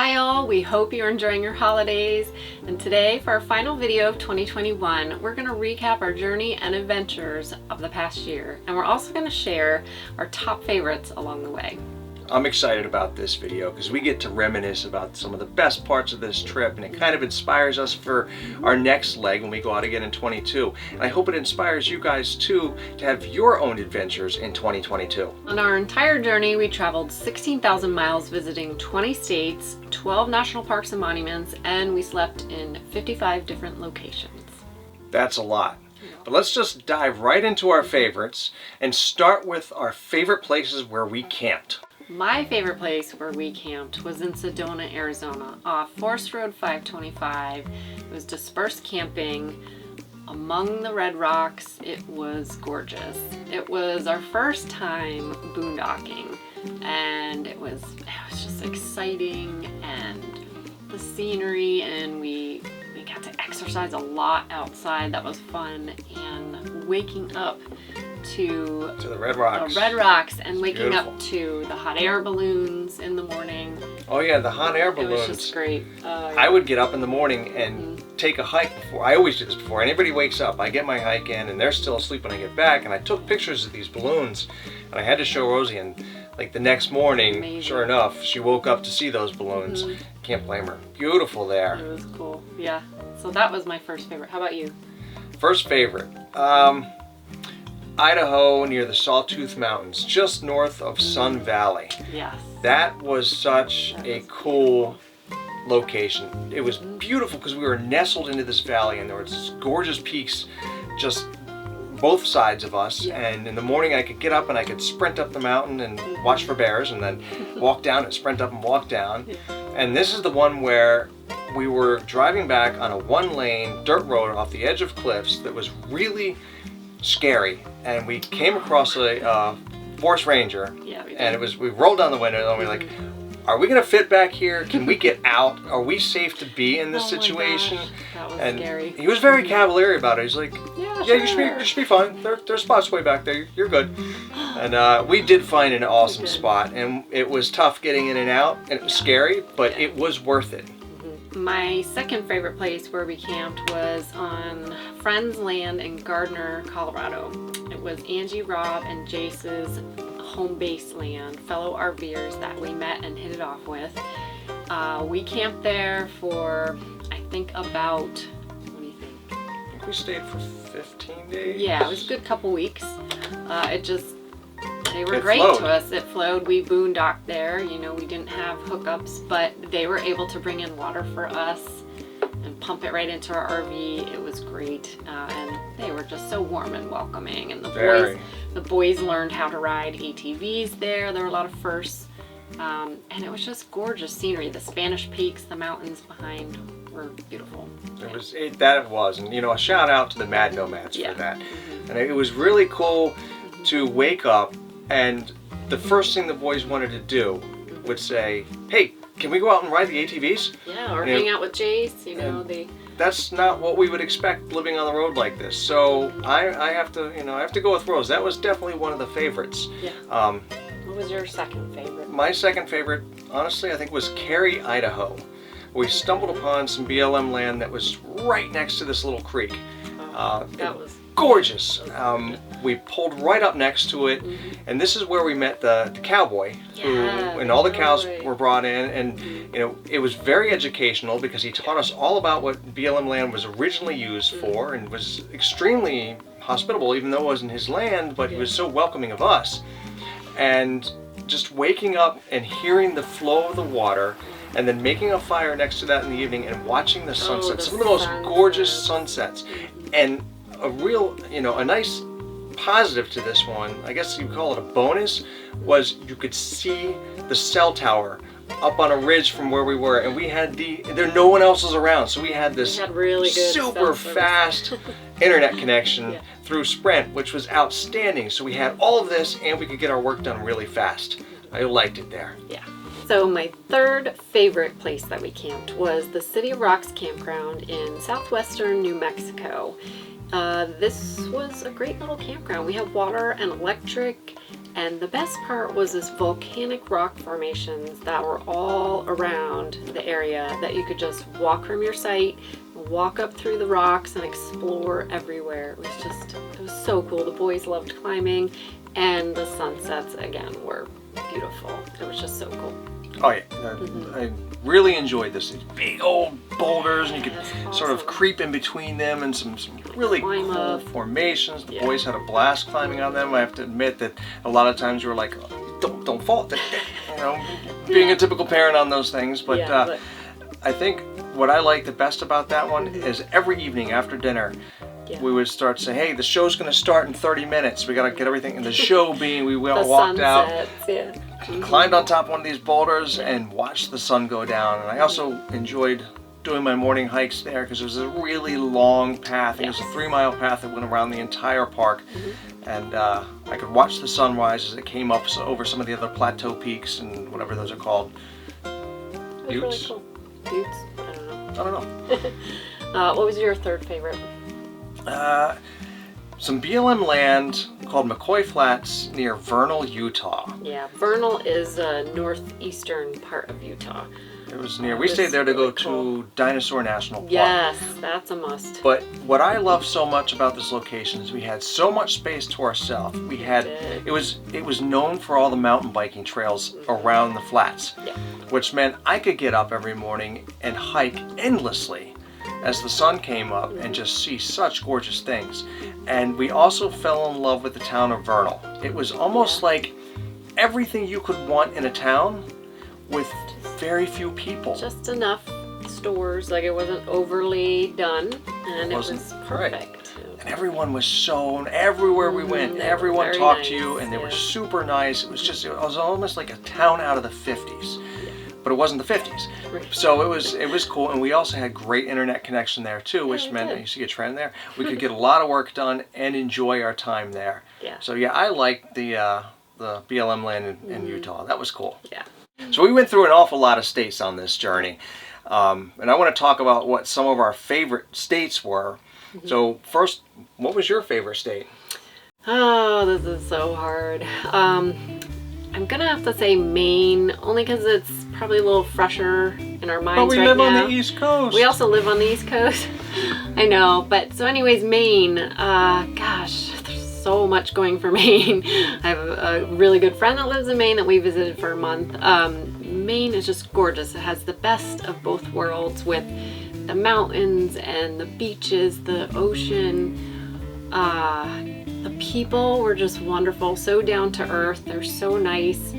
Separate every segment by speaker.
Speaker 1: Hi all, we hope you're enjoying your holidays, and today for our final video of 2021 we're going to recap our journey and adventures of the past year, and we're also going to share our top favorites along the way.
Speaker 2: I'm excited about this video because we get to reminisce about some of the best parts of this trip, and it kind of inspires us for our next leg when we go out again in 22. And I hope it inspires you guys too to have your own adventures in 2022.
Speaker 1: On our entire journey we traveled 16,000 miles visiting 20 states, 12 national parks and monuments, and we slept in 55 different locations.
Speaker 2: That's a lot. But let's just dive right into our favorites and start with our favorite places where we camped.
Speaker 1: My favorite place where we camped was in Sedona, Arizona, off Forest Road 525. It was dispersed camping among the red rocks. It was gorgeous. It was our first time boondocking, and it was just exciting, and the scenery, and we got to exercise a lot outside. That was fun, and waking up to
Speaker 2: the red rocks,
Speaker 1: and waking up to the hot air balloons in the morning.
Speaker 2: Oh yeah, the hot air balloons.
Speaker 1: It was just great. Yeah.
Speaker 2: I would get up in the morning and take a hike before. I always do this before anybody wakes up. I get my hike in and they're still asleep when I get back, and I took pictures of these balloons and I had to show Rosie, and like the next morning, amazing. Sure enough, she woke up to see those balloons. Can't blame her. Beautiful there.
Speaker 1: It was cool. Yeah. So that was my first favorite. How about you?
Speaker 2: First favorite. Idaho, near the Sawtooth Mountains, just north of Sun Valley.
Speaker 1: Yes.
Speaker 2: That was such a cool location. It was beautiful because we were nestled into this valley, and there were gorgeous peaks just both sides of us. Yeah. And in the morning I could get up and I could sprint up the mountain and watch for bears, and then walk down and sprint up and walk down. Yeah. And this is the one where we were driving back on a one-lane dirt road off the edge of cliffs that was really scary, and we came across a forest ranger. Yeah, we did. And we rolled down the window and we were like, are we gonna fit back here? Can we get out? Are we safe to be in this situation?
Speaker 1: My gosh, that was
Speaker 2: and
Speaker 1: scary.
Speaker 2: He was very cavalier about it. He's like,
Speaker 1: yeah,
Speaker 2: sure. You should be fine. There's spots way back there. You're good. And we did find an awesome spot, and it was tough getting in and out, and it was scary, but it was worth it.
Speaker 1: My second favorite place where we camped was on Friends Land in Gardner, Colorado. It was Angie, Rob, and Jace's home base land, fellow RVers that we met and hit it off with. We camped there for, I think, about, what do you think?
Speaker 2: I think we stayed for 15 days.
Speaker 1: Yeah, it was a good couple weeks. They were great to us. It flowed. We boondocked there. You know, we didn't have hookups, but they were able to bring in water for us and pump it right into our RV. It was great, and they were just so warm and welcoming. And the boys learned how to ride ATVs there. There were a lot of firsts, and it was just gorgeous scenery. The Spanish Peaks, the mountains behind were beautiful.
Speaker 2: It was, and you know, a shout out to the Mad Nomads for that. And it was really cool to wake up, and the first thing the boys wanted to do would say, hey, can we go out and ride the ATVs?
Speaker 1: Yeah, or hang out with Jace, you know.
Speaker 2: That's not what we would expect living on the road like this. So I have to go with Rose. That was definitely one of the favorites.
Speaker 1: Yeah. What was your second favorite?
Speaker 2: My second favorite, honestly, I think was Cary, Idaho. We stumbled upon some BLM land that was right next to this little creek.
Speaker 1: That was
Speaker 2: gorgeous. We pulled right up next to it, and this is where we met the cowboy, and all the cows were brought in, and you know, it was very educational because he taught us all about what BLM land was originally used for, and was extremely hospitable, even though it wasn't his land, but he was so welcoming of us. And just waking up and hearing the flow of the water, and then making a fire next to that in the evening and watching the sunset, some of the most gorgeous sunsets. And a real, a nice positive to this one, I guess you call it a bonus, was you could see the cell tower up on a ridge from where we were, and we had no one else was around, so we had this
Speaker 1: really good
Speaker 2: super fast internet connection through Sprint, which was outstanding. So we had all of this, and we could get our work done really fast. I liked it there.
Speaker 1: Yeah. So my third favorite place that we camped was the City of Rocks campground in southwestern New Mexico. This was a great little campground. We had water and electric, And the best part was this volcanic rock formations that were all around the area that you could just walk from your site, walk up through the rocks and explore everywhere. It was so cool. The boys loved climbing, and the sunsets again were beautiful. It was just so cool.
Speaker 2: Oh yeah, I really enjoyed this. These big old boulders, and you could sort of creep in between them, and some really cool formations. The boys had a blast climbing on them. I have to admit that a lot of times we were like, don't fall, you know, being a typical parent on those things. But I think what I like the best about that one is every evening after dinner, we would start to say, hey, the show's going to start in 30 minutes. We got to get everything. And the show being, we all walked out, climbed on top of one of these boulders, and watched the sun go down. And I also enjoyed doing my morning hikes there because it was a really long path. It was a 3-mile path that went around the entire park. And I could watch the sunrise as it came up over some of the other plateau peaks and whatever those are called.
Speaker 1: It was really cool. Buttes? I don't
Speaker 2: know.
Speaker 1: What was your third favorite?
Speaker 2: Some BLM land called McCoy Flats near Vernal, Utah.
Speaker 1: Yeah, Vernal is a northeastern part of Utah.
Speaker 2: It was near. We stayed there to go to Dinosaur National Park.
Speaker 1: Yes, that's a must.
Speaker 2: But what I love so much about this location is we had so much space to ourselves. We had it was known for all the mountain biking trails around the flats, which meant I could get up every morning and hike endlessly as the sun came up and just see such gorgeous things. And we also fell in love with the town of Vernal. It was almost like everything you could want in a town with very few people.
Speaker 1: Just enough stores, like it wasn't overly done, and it was perfect.
Speaker 2: And everyone was everywhere we went, everyone talked to you, and they were super nice. It was almost like a town out of the 50s. But it wasn't the 50s. So it was cool, and we also had great internet connection there too, which meant, you see a trend there, we could get a lot of work done and enjoy our time there. So yeah, I liked the BLM land in Utah. That was cool. So we went through an awful lot of states on this journey, and I want to talk about what some of our favorite states were. So first, what was your favorite state?
Speaker 1: Oh, this is so hard. I'm gonna have to say Maine, only because it's probably a little fresher in our minds right now.
Speaker 2: But we live on the East Coast.
Speaker 1: We also live on the East Coast. I know, but so anyways, Maine, gosh, there's so much going for Maine. I have a really good friend that lives in Maine that we visited for a month. Maine is just gorgeous. It has the best of both worlds with the mountains and the beaches, the ocean. The people were just wonderful, so down to earth. They're so nice.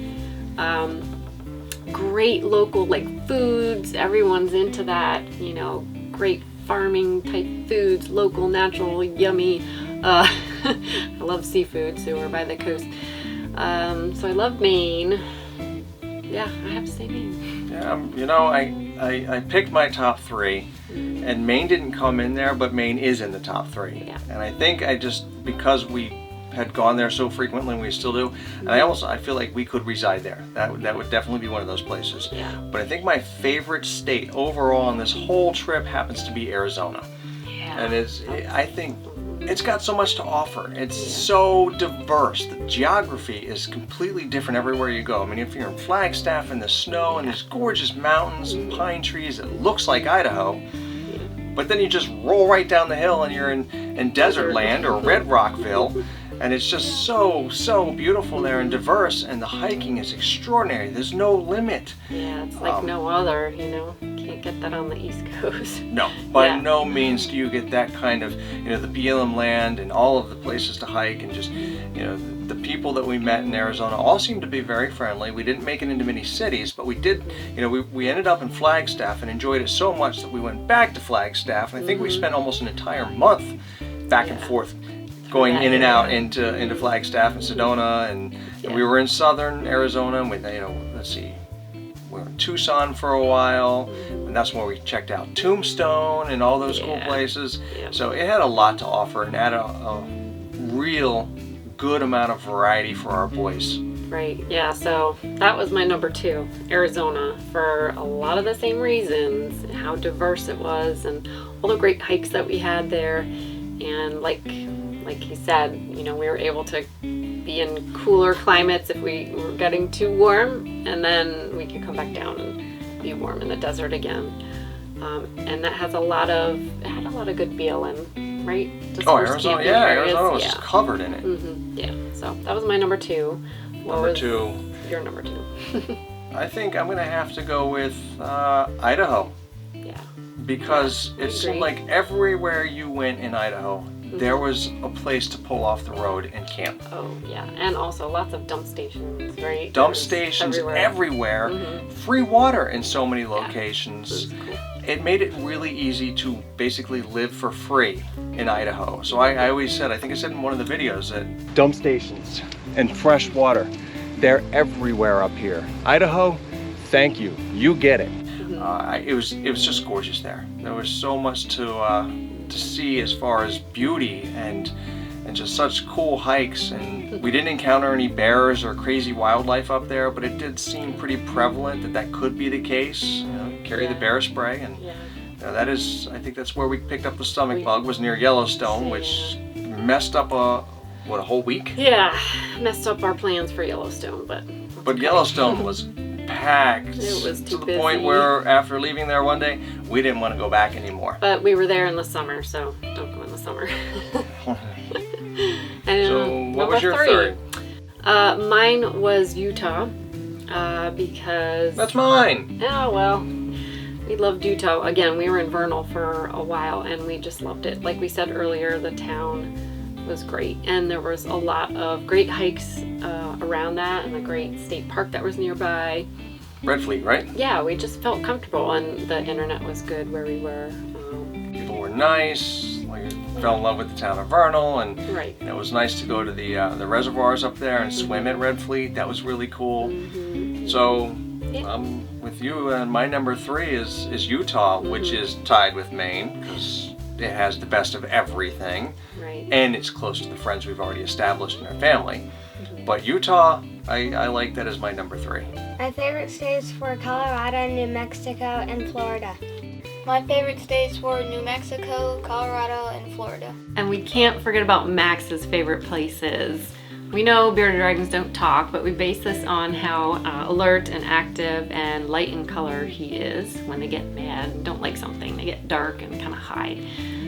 Speaker 1: Great local foods. Everyone's into that, you know, great farming type foods, local, natural, yummy. I love seafood, so we're by the coast. So I love Maine. Yeah, I have to say Maine.
Speaker 2: Yeah, you know, I picked my top 3. And Maine didn't come in there, but Maine is in the top 3. And I think because we had gone there so frequently, and we still do, and I feel like we could reside there. That would definitely be one of those places. But I think my favorite state overall on this whole trip happens to be Arizona. And I think it's got so much to offer. It's so diverse. The geography is completely different everywhere you go. I mean, if you're in Flagstaff in the snow and these gorgeous mountains and pine trees, it looks like Idaho. But then you just roll right down the hill and you're in desert land or Red Rockville, and it's just so beautiful there and diverse, and the hiking is extraordinary. There's no limit.
Speaker 1: Yeah, it's like no other, you know. Can't get that on the East Coast.
Speaker 2: No, by no means do you get that kind of, you know, the BLM land and all of the places to hike, and just, you know, the people that we met in Arizona all seemed to be very friendly. We didn't make it into many cities, but we did, you know, we ended up in Flagstaff and enjoyed it so much that we went back to Flagstaff, and I think we spent almost an entire month back and forth going in and out into Flagstaff and Sedona, and we were in southern Arizona, and we, you know, let's see, we were in Tucson for a while, and that's where we checked out Tombstone and all those cool places. So it had a lot to offer, and had a real good amount of variety for our boys.
Speaker 1: Right, yeah, so that was my number 2, Arizona, for a lot of the same reasons, how diverse it was, and all the great hikes that we had there. And like he said, you know, we were able to be in cooler climates if we were getting too warm, and then we could come back down and be warm in the desert again. And that has it had a lot of good BLM, right?
Speaker 2: Arizona, yeah, Arizona was covered in it.
Speaker 1: Yeah, so that was my number 2.
Speaker 2: Number 2.
Speaker 1: Your number 2.
Speaker 2: I think I'm gonna have to go with Idaho.
Speaker 1: Yeah.
Speaker 2: Because it seemed like everywhere you went in Idaho, there was a place to pull off the road and camp.
Speaker 1: Oh yeah, and also lots of dump stations, right?
Speaker 2: Dump stations everywhere. Free water in so many locations.
Speaker 1: Yeah, cool.
Speaker 2: It made it really easy to basically live for free in Idaho. So I always said, I think I said in one of the videos, that dump stations and fresh water, they're everywhere up here. Idaho, thank you. You get it. It was just gorgeous there. There was so much to see as far as beauty and just such cool hikes, and we didn't encounter any bears or crazy wildlife up there, but it did seem pretty prevalent that could be the case. You know, carry the bear spray, and that is, I think that's where we picked up the stomach bug, was near Yellowstone, which messed up a whole week?
Speaker 1: Yeah, messed up our plans for Yellowstone, but
Speaker 2: Yellowstone was packed.
Speaker 1: It was too
Speaker 2: to the
Speaker 1: busy.
Speaker 2: point where after leaving there one day, we didn't want to go back anymore.
Speaker 1: But we were there in the summer, so don't go in the summer. And
Speaker 2: so what was your 3rd?
Speaker 1: Mine was Utah, because...
Speaker 2: That's mine!
Speaker 1: Oh, well, we loved Utah. Again, we were in Vernal for a while, and we just loved it. Like we said earlier, the town was great, and there was a lot of great hikes around that, and a great state park that was nearby.
Speaker 2: Red Fleet, right?
Speaker 1: Yeah, we just felt comfortable, and the internet was good where we were.
Speaker 2: People were nice. We fell in love with the town of Vernal, and it was nice to go to the reservoirs up there and swim at Red Fleet. That was really cool. So with you, and my number 3 is Utah, which is tied with Maine because it has the best of everything, and it's close to the friends we've already established in our family. But Utah, I like that as my number 3.
Speaker 3: My favorite states were Colorado, New Mexico, and Florida. My favorite states were New Mexico, Colorado, and Florida.
Speaker 1: And we can't forget about Max's favorite places. We know bearded dragons don't talk, but we base this on how alert and active and light in color he is when they get mad and don't like something. They get dark and kind of hide.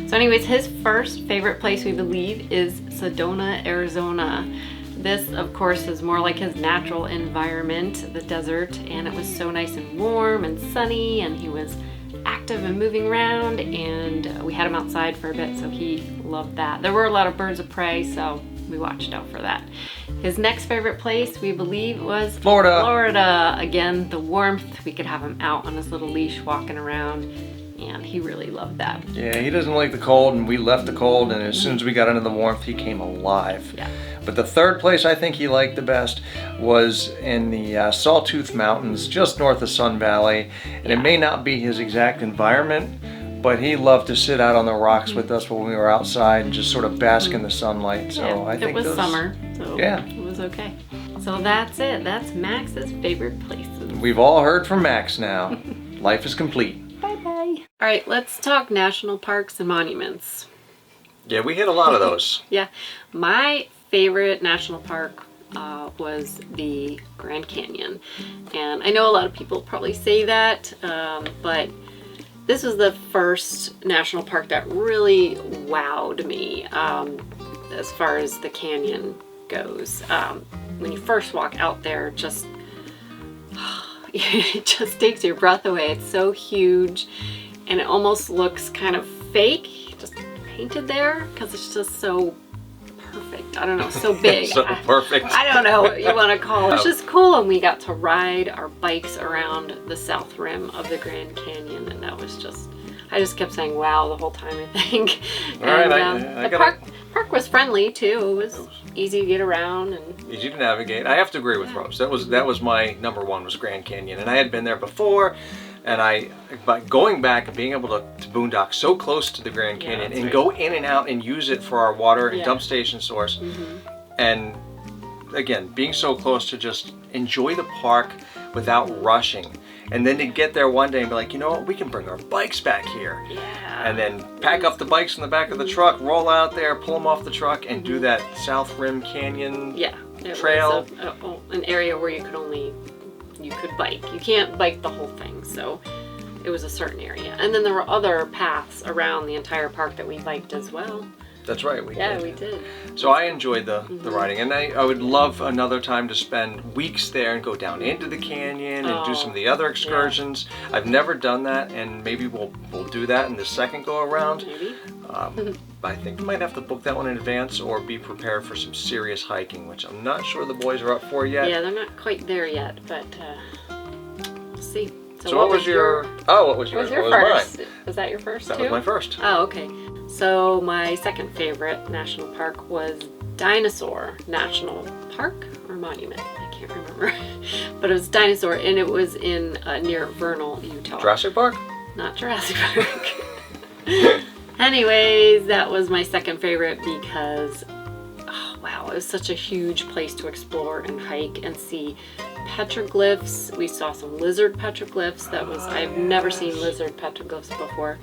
Speaker 1: So anyways, his first favorite place, we believe, is Sedona, Arizona. This, of course, is more like his natural environment, the desert, and it was so nice and warm and sunny, and he was active and moving around, and we had him outside for a bit, so he loved that. There were a lot of birds of prey, so we watched out for that. His next favorite place, we believe, was
Speaker 2: Florida.
Speaker 1: Florida. Again, the warmth. We could have him out on his little leash walking around, and he really loved that.
Speaker 2: Yeah, he doesn't like the cold, and we left the cold, and as soon as we got into the warmth, he came alive.
Speaker 1: Yeah.
Speaker 2: But the 3rd place I think he liked the best was in the Sawtooth Mountains, just north of Sun Valley. And it may not be his exact environment, but he loved to sit out on the rocks with us when we were outside and just sort of bask in the sunlight. So I think
Speaker 1: it was summer, so it was okay. So that's it. That's Max's favorite places.
Speaker 2: We've all heard from Max now. Life is complete.
Speaker 1: Bye-bye. All right, let's talk national parks and monuments.
Speaker 2: Yeah, we hit a lot of those.
Speaker 1: Yeah. My favorite national park was the Grand Canyon. And I know a lot of people probably say that, but this was the first national park that really wowed me as far as the canyon goes. When you first walk out there, it just takes your breath away. It's so huge, and it almost looks kind of fake, just painted there, because it's just so perfect. I don't know, so big.
Speaker 2: So perfect.
Speaker 1: I don't know what you want to call it. It's just cool, and we got to ride our bikes around the south rim of the Grand Canyon, and that was just, I just kept saying wow the whole time, I think.
Speaker 2: All right,
Speaker 1: And the park was friendly too. It was easy to get around and
Speaker 2: easy to navigate. I have to agree with Rose. That was my number 1, was Grand Canyon, and I had been there before. And by going back and being able to boondock so close to the Grand Canyon and go in and out and use it for our water and dump station source, and again, being so close to just enjoy the park without rushing. And then to get there one day and be like, you know what, we can bring our bikes back here.
Speaker 1: Yeah.
Speaker 2: And then pack up the bikes in the back of the truck, roll out there, pull them off the truck, and do that South Rim Canyon trail.
Speaker 1: It was an area where you could bike. You can't bike the whole thing, so it was a certain area. And then there were other paths around the entire park that we biked as well.
Speaker 2: That's right, we did.
Speaker 1: We did.
Speaker 2: So I enjoyed the riding, and I would love another time to spend weeks there and go down into the canyon and do some of the other excursions. Yeah. I've never done that, and maybe we'll do that in the second go around.
Speaker 1: Maybe.
Speaker 2: I think we might have to book that one in advance or be prepared for some serious hiking, which I'm not sure the boys are up for yet.
Speaker 1: Yeah, they're not quite there yet, but we'll see.
Speaker 2: So what was your? Oh, what was yours?
Speaker 1: What was your first? Mine? Was that your first
Speaker 2: That
Speaker 1: too?
Speaker 2: was my first.
Speaker 1: Oh, okay. So my second favorite national park was Dinosaur National Park or Monument. I can't remember. But it was Dinosaur, and it was in near Vernal, Utah.
Speaker 2: Jurassic Park?
Speaker 1: Not Jurassic Park. Anyways, that was my second favorite because, oh, wow, it was such a huge place to explore and hike and see petroglyphs. We saw some lizard petroglyphs. I've never seen lizard petroglyphs before.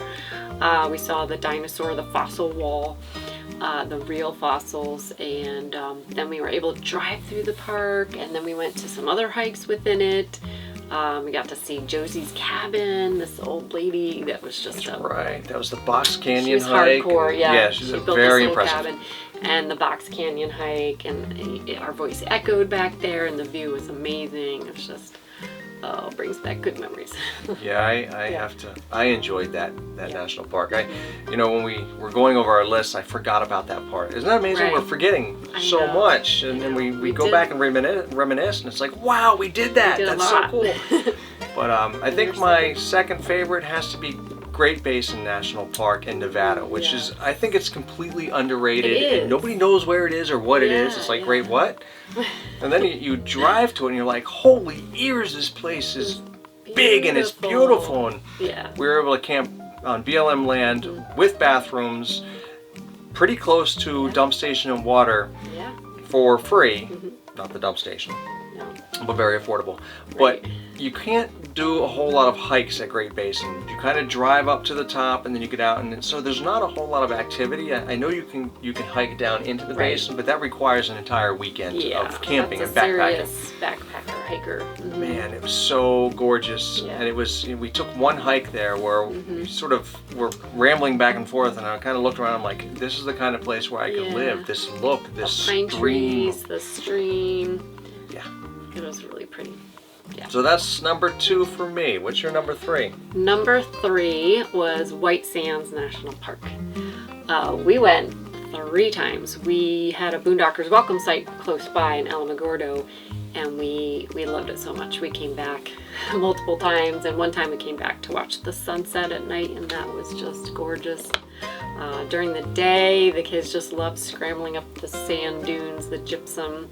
Speaker 1: We saw the dinosaur, the fossil wall, the real fossils, and then we were able to drive through the park, and then we went to some other hikes within it. We got to see Josie's cabin, this old lady that was just
Speaker 2: right. That was the Box Canyon
Speaker 1: she was
Speaker 2: hike.
Speaker 1: Hardcore, yeah.
Speaker 2: Yeah, she's
Speaker 1: she built
Speaker 2: very
Speaker 1: this
Speaker 2: impressive.
Speaker 1: cabin, and the Box Canyon hike, and our voice echoed back there, and the view was amazing. It's just, it brings back good memories.
Speaker 2: Yeah, I enjoyed that national park. When we were going over our list, I forgot about that part. Isn't that amazing?
Speaker 1: Right.
Speaker 2: We're forgetting so much, and then we go back and reminisce, and it's like, wow, we did that. That's so cool. But I think my second favorite has to be Great Basin National Park in Nevada, which is, I think it's completely underrated, and nobody knows where it is or what it is. It's like, great, what? And then you drive to it and you're like, holy ears, this place is big and it's beautiful. And we were able to camp on BLM land with bathrooms, pretty close to dump station and water for free. Not the dump station, but very affordable. But you can't do a whole lot of hikes at Great Basin. You kind of drive up to the top and then you get out, and so there's not a whole lot of activity. I know you can hike down into the basin, but that requires an entire weekend of camping and backpacking.
Speaker 1: Serious backpacker, hiker.
Speaker 2: Man, it was so gorgeous, and we took one hike there where we sort of were rambling back and forth, and I kind of looked around. I'm like, this is the kind of place where I could live. This this
Speaker 1: pine
Speaker 2: stream,
Speaker 1: trees, the stream. Yeah, it was really pretty. Yeah.
Speaker 2: So that's number 2 for me. What's your number 3?
Speaker 1: Number 3 was White Sands National Park. We went 3 times. We had a Boondockers welcome site close by in Alamogordo, and we loved it so much. We came back multiple times, and one time we came back to watch the sunset at night, and that was just gorgeous. During the day, the kids just loved scrambling up the sand dunes, the gypsum.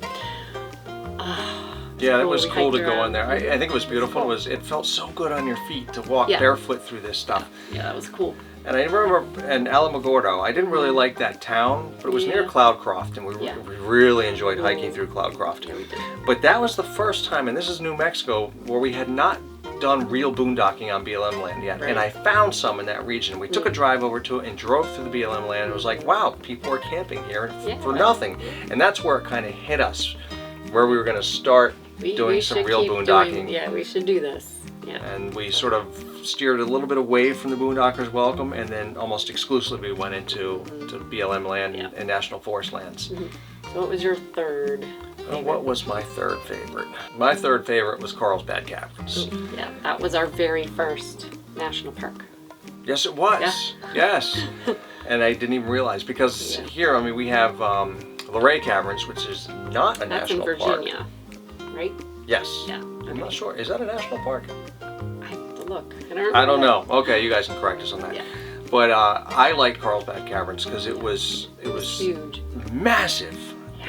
Speaker 2: Yeah, it was cool to go in there. I think it was beautiful. It felt so good on your feet to walk barefoot through this stuff.
Speaker 1: Yeah, that was cool.
Speaker 2: And I remember in Alamogordo, I didn't really like that town, but it was near Cloudcroft, and we really enjoyed hiking through Cloudcroft.
Speaker 1: Yeah, we did.
Speaker 2: But that was the first time, and this is New Mexico, where we had not done real boondocking on BLM land yet. And I found some in that region. We took a drive over to it and drove through the BLM land. It was like, wow, people are camping here for nothing. And that's where it kind of hit us, where we were going to start doing some real boondocking.
Speaker 1: We should do this. Yeah.
Speaker 2: And we sort of steered a little bit away from the Boondockers welcome, and then almost exclusively went into BLM land and National Forest lands.
Speaker 1: So what was your third?
Speaker 2: What was my third favorite? My third favorite was Carlsbad Caverns.
Speaker 1: Yeah, that was our very first national park.
Speaker 2: Yes, it was. Yeah. Yes. And I didn't even realize, because here, I mean, we have Luray Caverns, which is not a national park.
Speaker 1: That's in Virginia, right?
Speaker 2: Yes.
Speaker 1: Yeah.
Speaker 2: I'm not sure. Is that a national park?
Speaker 1: I have to look.
Speaker 2: I don't know. Okay, you guys can correct us on that. Yeah. But I liked Carlsbad Caverns because it was
Speaker 1: huge,
Speaker 2: massive,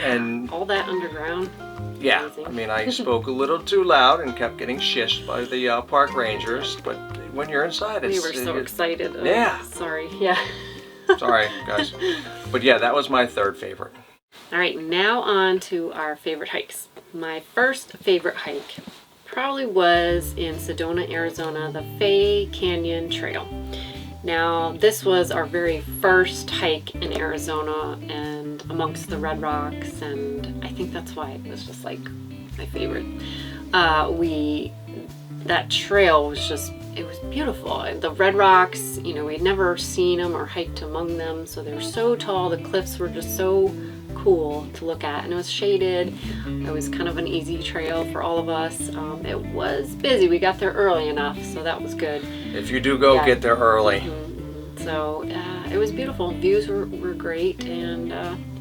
Speaker 2: and
Speaker 1: all that underground.
Speaker 2: Yeah.
Speaker 1: Amazing.
Speaker 2: I mean, I spoke a little too loud and kept getting shished by the park rangers. But when you're inside,
Speaker 1: we were so excited.
Speaker 2: Yeah.
Speaker 1: Sorry. Yeah.
Speaker 2: Sorry, guys. But yeah, that was my third favorite.
Speaker 1: All right, now on to our favorite hikes. My first favorite hike probably was in Sedona, Arizona, the Fay Canyon Trail. Now, this was our very first hike in Arizona and amongst the red rocks, and I think that's why it was just like my favorite. That trail was just, it was beautiful. The red rocks, you know, we'd never seen them or hiked among them, so they were so tall. The cliffs were just so cool to look at, and it was shaded. It was kind of an easy trail for all of us. It was busy. We got there early enough, so that was good.
Speaker 2: If you do go, get there early.
Speaker 1: So it was beautiful. Views were great, and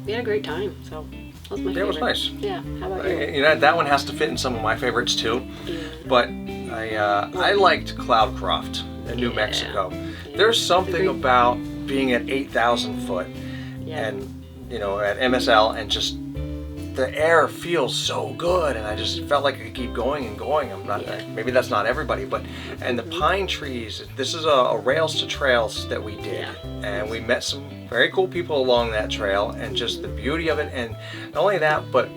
Speaker 1: we had a great time. So that was my favorite.
Speaker 2: It was nice.
Speaker 1: Yeah. How about you?
Speaker 2: You know, that one has to fit in some of my favorites too.
Speaker 1: Yeah.
Speaker 2: But I liked Cloudcroft in New Mexico. There's something about being at 8,000 foot and, you know, at MSL, and just the air feels so good, and I just felt like I could keep going and going. I'm not, maybe that's not everybody, but, and the pine trees, this is a rails to trails that we did, and we met some very cool people along that trail, and just the beauty of it. And not only that, but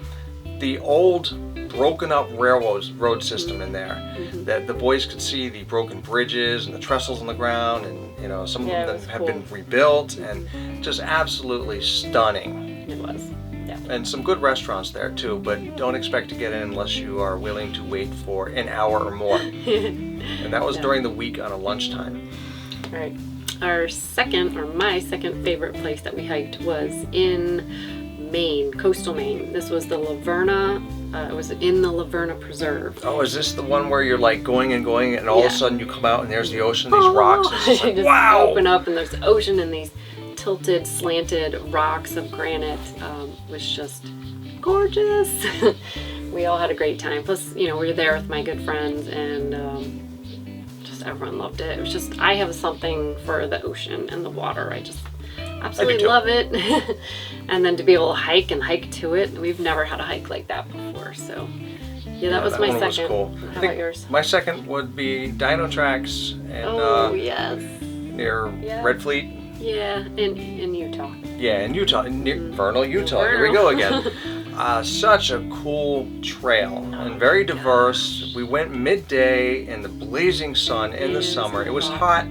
Speaker 2: the old broken up road system in there, that the boys could see the broken bridges and the trestles on the ground, and you know, some of them have been rebuilt, and just absolutely stunning.
Speaker 1: It was. Yeah.
Speaker 2: And some good restaurants there too, but don't expect to get in unless you are willing to wait for an hour or more. And that was during the week on a lunchtime.
Speaker 1: All right. My second favorite place that we hiked was in Maine, coastal Maine. This was the Laverna. It was in the Laverna Preserve.
Speaker 2: Oh, is this the one where you're like going and going, and all of a sudden you come out and there's the ocean, these rocks? And it's like,
Speaker 1: just
Speaker 2: wow!
Speaker 1: Open up and there's the ocean, and these tilted, slanted rocks of granite. Was just gorgeous. We all had a great time. Plus, you know, we were there with my good friends, and just everyone loved it. It was just, I have something for the ocean and the water. I just absolutely love it. And then to be able to hike to it, we've never had a hike like that before. So yeah, that was my second.
Speaker 2: Was cool.
Speaker 1: How about yours?
Speaker 2: My second would be Dino Tracks and near Red Fleet.
Speaker 1: Yeah, in Utah.
Speaker 2: Yeah, in Utah, near Vernal, Utah. Here we go again. Such a cool trail, and very diverse. We went midday in the blazing sun in the summer. It was hot.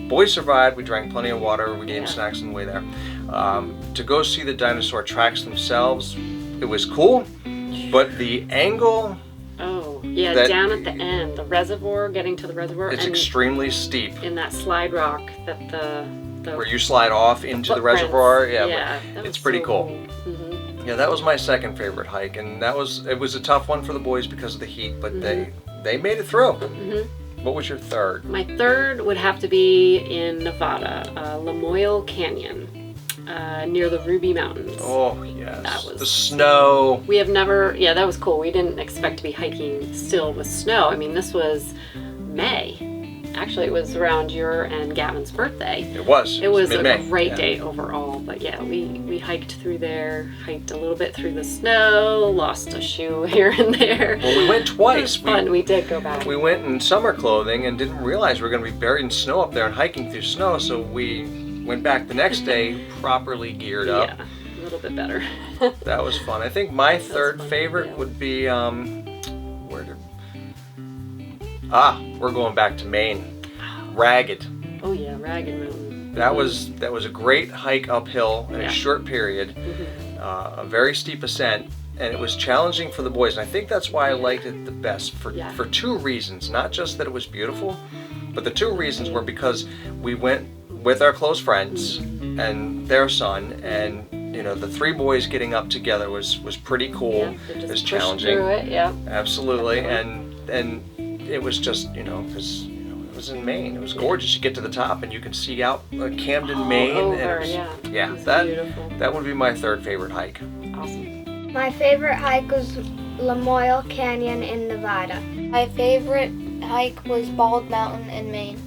Speaker 2: Boys survived. We drank plenty of water. We ate snacks on the way there. To go see the dinosaur tracks themselves, it was cool, but the angle...
Speaker 1: Oh, yeah, down at the end, the reservoir, getting to the reservoir.
Speaker 2: It's extremely steep.
Speaker 1: In that slide rock that
Speaker 2: where you slide off into the reservoir.
Speaker 1: Yeah,
Speaker 2: it's pretty cool. Yeah, that was my second favorite hike, and it was a tough one for the boys because of the heat, but they made it through. What was your third?
Speaker 1: My third would have to be in Nevada, Lamoille Canyon, near the Ruby Mountains.
Speaker 2: Oh, yes.
Speaker 1: That was
Speaker 2: the snow.
Speaker 1: We have never, that was cool. We didn't expect to be hiking still with snow. I mean, this was May. Actually, it was around your and Gavin's birthday.
Speaker 2: It was.
Speaker 1: It was a great day overall. But yeah, we hiked through there, hiked a little bit through the snow, lost a shoe here and there.
Speaker 2: Well, we went twice.
Speaker 1: It was fun. We did go back.
Speaker 2: We went in summer clothing and didn't realize we were going to be buried in snow up there and hiking through snow, so we went back the next day properly geared up.
Speaker 1: Yeah, a little bit better.
Speaker 2: That was fun. I think my third favorite would be, we're going back to Maine. Ragged.
Speaker 1: Oh yeah, Ragged Mountain.
Speaker 2: That was a great hike uphill in a short period, a very steep ascent, and it was challenging for the boys. And I think that's why I liked it the best for two reasons. Not just that it was beautiful, but the two reasons were because we went with our close friends and their son, and you know, the three boys getting up together was pretty cool. It was challenging.
Speaker 1: Through it,
Speaker 2: absolutely, and it was just, you know, because it was in Maine. It was gorgeous. You get to the top and you can see out Camden, Maine.
Speaker 1: Over,
Speaker 2: and
Speaker 1: it was
Speaker 2: beautiful. That would be my third favorite hike.
Speaker 1: Awesome.
Speaker 3: My favorite hike was Lamoille Canyon in Nevada.
Speaker 4: My favorite hike was Bald Mountain in Maine.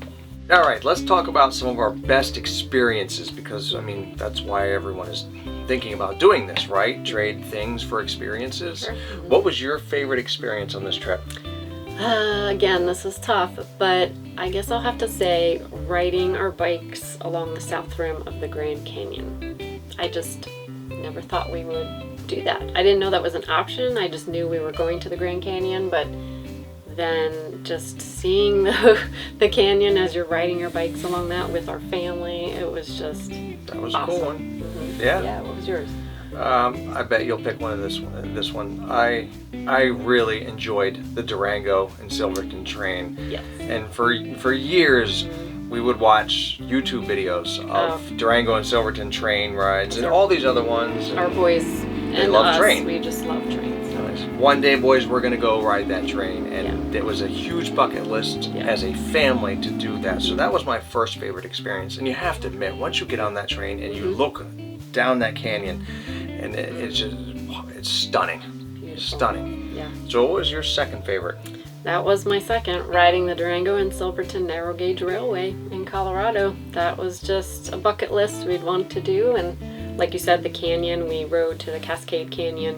Speaker 2: All right, let's talk about some of our best experiences, because I mean, that's why everyone is thinking about doing this, right? Trade things for experiences.
Speaker 1: Sure.
Speaker 2: What was your favorite experience on this trip?
Speaker 1: Again, this is tough, but I guess I'll have to say riding our bikes along the south rim of the Grand Canyon. I just never thought we would do that. I didn't know that was an option. I just knew we were going to the Grand Canyon, but then just seeing the canyon as you're riding your bikes along that with our family, it was just
Speaker 2: That was
Speaker 1: awesome.
Speaker 2: a cool one. Yeah.
Speaker 1: Yeah, what was yours?
Speaker 2: I bet you'll pick one of this one. I really enjoyed the Durango and Silverton train.
Speaker 1: Yes.
Speaker 2: And for years we would watch YouTube videos of Durango and Silverton train rides and all these other ones.
Speaker 1: Our boys and
Speaker 2: love
Speaker 1: us,
Speaker 2: train.
Speaker 1: we just love trains.
Speaker 2: Nice. One day, boys, we're going to go ride that train, and it was a huge bucket list as a family to do that. So that was my first favorite experience. And you have to admit, once you get on that train and you look down that canyon, and it's stunning.
Speaker 1: Beautiful.
Speaker 2: Stunning.
Speaker 1: Yeah.
Speaker 2: So what was your second favorite?
Speaker 1: That was my second, riding the Durango and Silverton Narrow Gauge Railway in Colorado. That was just a bucket list we'd want to do, and like you said, the canyon, we rode to the Cascade Canyon,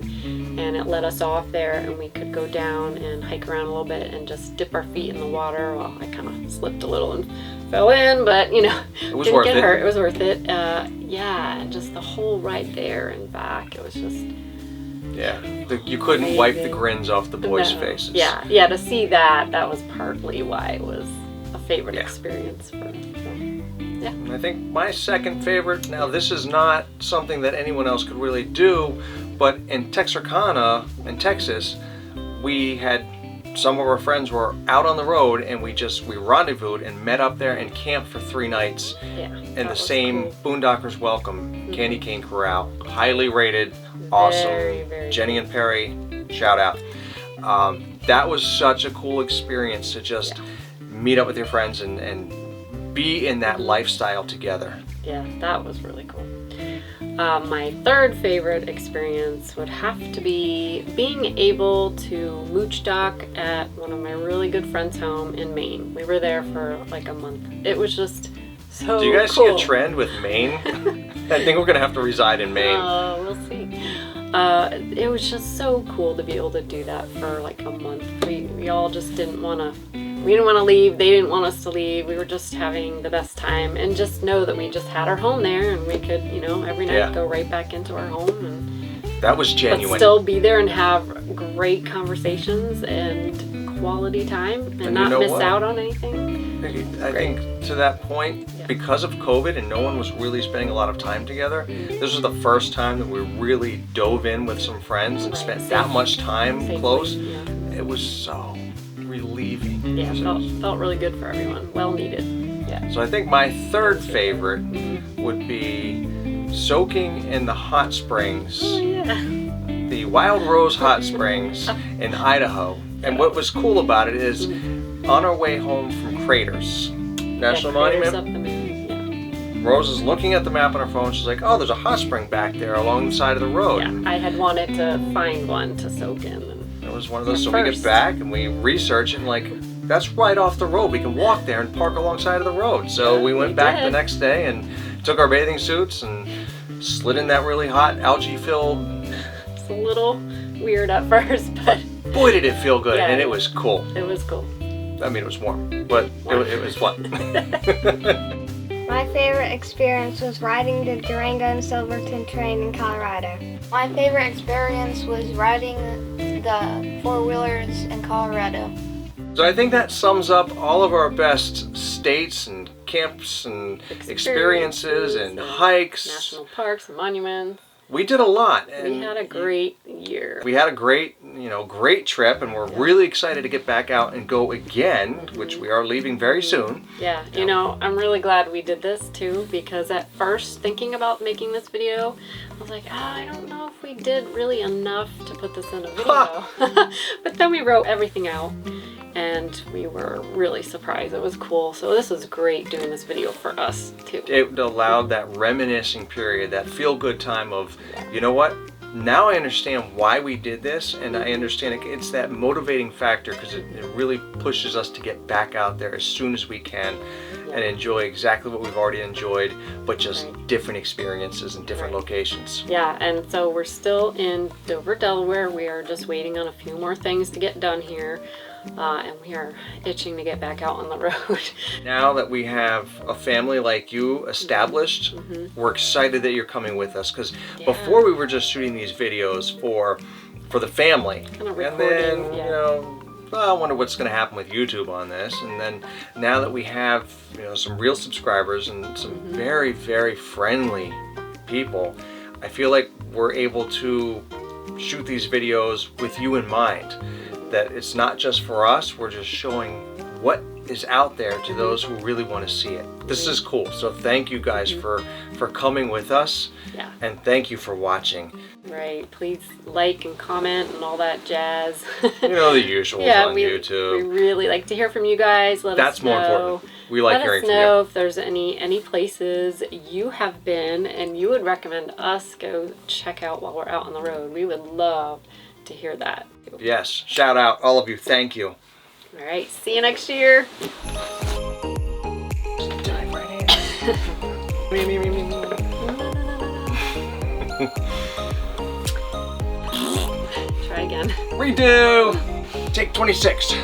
Speaker 1: and it let us off there, and we could go down and hike around a little bit and just dip our feet in the water. Well, I kind of slipped a little and fell in, but you know,
Speaker 2: It was
Speaker 1: didn't
Speaker 2: worth
Speaker 1: get
Speaker 2: it.
Speaker 1: hurt. It was worth it. Yeah, and just the whole ride there and back, it was just
Speaker 2: Yeah, you couldn't wipe the grins off the boys'
Speaker 1: no.
Speaker 2: faces.
Speaker 1: Yeah, to see that was partly why it was a favorite experience for me.
Speaker 2: And I think my second favorite, now this is not something that anyone else could really do, but in Texarkana, in Texas, we had some of our friends were out on the road, and we rendezvoused and met up there and camped for 3 nights in the same
Speaker 1: cool.
Speaker 2: Boondockers Welcome Candy Cane Corral. Highly rated, awesome.
Speaker 1: Very, very
Speaker 2: Jenny and Perry, shout out. That was such a cool experience to just meet up with your friends and be in that lifestyle together.
Speaker 1: Yeah, that was really cool. My third favorite experience would have to be being able to mooch dock at one of my really good friends' home in Maine. We were there for like a month. It was just so
Speaker 2: Do you guys
Speaker 1: cool.
Speaker 2: see a trend with Maine? I think we're going to have to reside in Maine.
Speaker 1: We'll see. It was just so cool to be able to do that for like a month. We all just didn't want to leave. They didn't want us to leave. We were just having the best time, and just know that we just had our home there, and we could, you know, every night go right back into our home and
Speaker 2: That was genuine.
Speaker 1: but still be there and have great conversations and quality time, and not
Speaker 2: you know
Speaker 1: miss
Speaker 2: what?
Speaker 1: out on anything.
Speaker 2: I think to that point, because of COVID and no one was really spending a lot of time together, this was the first time that we really dove in with some friends and spent that much time
Speaker 1: Safely,
Speaker 2: close.
Speaker 1: yeah.
Speaker 2: It was so relieving.
Speaker 1: Yeah, felt really good for everyone. Well needed. Yeah.
Speaker 2: So I think my third favorite would be soaking in the hot springs, the Wild Rose Hot Springs in Idaho. And what was cool about it is, on our way home from Craters National
Speaker 1: Craters
Speaker 2: Monument,
Speaker 1: up the moon.
Speaker 2: Rose is looking at the map on her phone. She's like, "Oh, there's a hot spring back there along the side of the road."
Speaker 1: Yeah, I had wanted to find one to soak in. And
Speaker 2: It was one of those. So we
Speaker 1: First.
Speaker 2: get back and we research it, and like, that's right off the road. We can walk there and park alongside of the road. So we went back the next day and took our bathing suits and slid in that really hot algae-filled.
Speaker 1: it's a little weird at first, but
Speaker 2: Boy, did it feel good,
Speaker 1: Yeah.
Speaker 2: and it was cool.
Speaker 1: it was cool.
Speaker 2: I mean, it was warm, but it was fun.
Speaker 3: My favorite experience was riding the Durango and Silverton train in Colorado.
Speaker 4: My favorite experience was riding the four-wheelers in Colorado.
Speaker 2: So I think that sums up all of our best states and camps and experiences and hikes.
Speaker 1: National parks and monuments.
Speaker 2: We did a lot.
Speaker 1: We
Speaker 2: And
Speaker 1: had a great year.
Speaker 2: We had a great trip, and we're really excited to get back out and go again, which we are leaving very soon.
Speaker 1: Yeah, you know, I'm really glad we did this too, because at first, thinking about making this video, I was like, I don't know if we did really enough to put this in a video. But then we wrote everything out, and we were really surprised. It was cool. So this was great doing this video for us too.
Speaker 2: It allowed that reminiscing period, that feel-good time of, you know what? Now I understand why we did this, and I understand it's that motivating factor, because it really pushes us to get back out there as soon as we can and enjoy exactly what we've already enjoyed, but just different experiences and different locations.
Speaker 1: Yeah, and so we're still in Dover, Delaware. We are just waiting on a few more things to get done here. And we are itching to get back out on the road.
Speaker 2: Now that we have a family like you established, we're excited that you're coming with us, because before we were just shooting these videos for the family,
Speaker 1: Kind of
Speaker 2: and
Speaker 1: recording,
Speaker 2: then well, I wonder what's going to happen with YouTube on this. And then now that we have, you know, some real subscribers and some very, very friendly people, I feel like we're able to shoot these videos with you in mind. That it's not just for us, we're just showing what is out there to those who really want to see it. This is cool. So thank you guys for coming with us.
Speaker 1: Yeah.
Speaker 2: And thank you for watching.
Speaker 1: Right. Please like and comment and all that jazz.
Speaker 2: You know, the usuals on YouTube.
Speaker 1: We really like to hear from you guys. Let us know.
Speaker 2: That's more important. We like hearing from you.
Speaker 1: Let us know if there's any places you have been and you would recommend us go check out while we're out on the road. We would love to hear that.
Speaker 2: Yes. Shout out all of you. Thank you.
Speaker 1: All right. See you next year.
Speaker 2: Dive right in.
Speaker 1: Try again.
Speaker 2: Redo. Take 26.